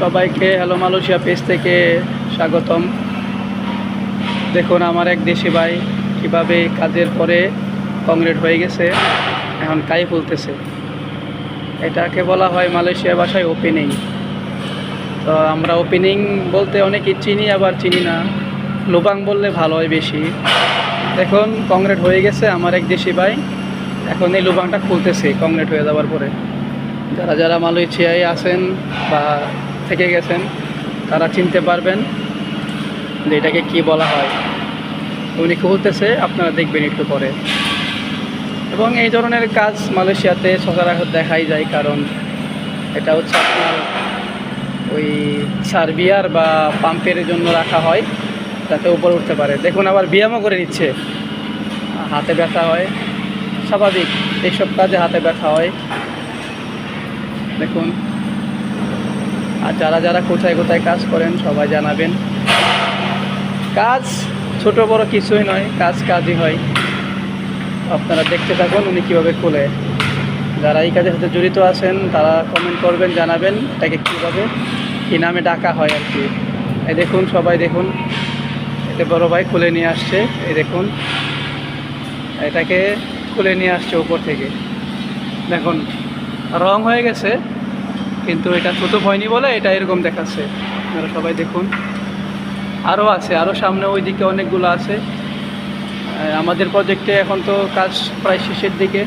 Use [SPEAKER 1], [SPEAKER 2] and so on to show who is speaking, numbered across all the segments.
[SPEAKER 1] সবাইকে hello Malaysia page থেকে স্বাগতম। দেখুন আমার এক দেশি ভাই কীভাবে কাজের পরে কংক্রিট হয়ে গেছে, এখন কাই ফুলতেছে। এটাকে বলা হয় মালয়েশিয়া ভাষায় ওপেনিং। তো আমরা ওপেনিং বলতে অনেকেই চিনি আবার চিনি না, লুবাং বললে ভালো হয় বেশি। দেখুন কংক্রিট হয়ে গেছে আমার এক দেশি ভাই, এখন এই লুবাংটা খুলতেছে কংক্রিট হয়ে যাওয়ার পরে। যারা যারা মালয়েশিয়ায় আছেন বা থেকে গেছেন তারা চিনতে পারবেন যে এটাকে কী বলা হয়। উনি খুলতেছে, আপনারা দেখবেন একটু পরে। এবং এই ধরনের কাজ মালয়েশিয়াতে সচরাচর দেখাই যায়, কারণ এটা হচ্ছে আপনার ওই সার্ভিয়ার বা পাম্পের জন্য রাখা হয় যাতে উপরে উঠতে পারে। দেখুন আবার ব্যায়ামও করে নিচ্ছে, হাতে ব্যথা হয় স্বাভাবিক, এইসব কাজে হাতে ব্যথা হয়। দেখুন, আর যারা যারা কোথায় কোথায় কাজ করেন সবাই জানাবেন। কাজ ছোট বড় কিছুই নয়, কাজ কাজই হয়। আপনারা দেখতে থাকুন উনি কীভাবে খোলে। যারা এই কাজের সাথে জড়িত আছেন তারা কমেন্ট করবেন, জানাবেন এটাকে কীভাবে কী নামে ডাকা হয় আর কি। এই দেখুন সবাই দেখুন, এটা বড় ভাই খুলে নিয়ে আসছে। এই দেখুন এটাকে খুলে নিয়ে আসছে উপর থেকে। দেখুন রং হয়ে গেছে, কিন্তু এটা ছোটো হয়নি বলে এটা এরকম দেখাচ্ছে। আপনারা সবাই দেখুন, আরও আছে, আরও সামনে ওই দিকে অনেকগুলো আছে। আমাদের প্রজেক্টে এখন তো কাজ প্রায় শেষের দিকে,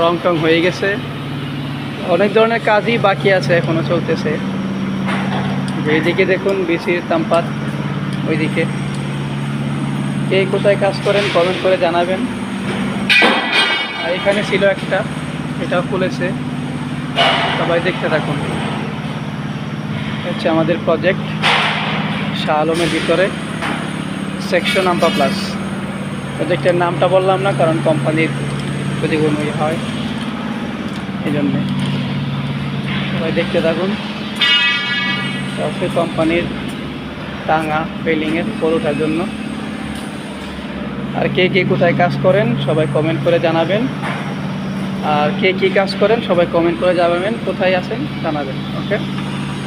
[SPEAKER 1] রং টং হয়ে গেছে, অনেক ধরনের কাজই বাকি আছে, এখনও চলতেছে। এইদিকে দেখুন বিসির তামপাত, ওইদিকে কে কোথায় কাজ করেন কমেন্ট করে জানাবেন। আর এখানে ছিল একটা, এটাও খুলেছে, সবাই দেখতে থাকুন। হচ্ছে আমাদের প্রজেক্ট শাহ আলমের ভিতরে সেকশন আম্পা প্লাস। প্রজেক্টের নামটা বললাম না, কারণ কোম্পানির যদি কোনো হয় এই জন্যে। সবাই দেখতে থাকুন। কোম্পানির টাঙা পেলিংয়ের উপর ওঠার জন্য। আর কে কে কোথায় কাজ করেন সবাই কমেন্ট করে জানাবেন। আর কে কী কাজ করেন সবাই কমেন্ট করে জানাবেন, কোথায় আছেন জানাবেন। ওকে,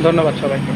[SPEAKER 1] ধন্যবাদ সবাইকে।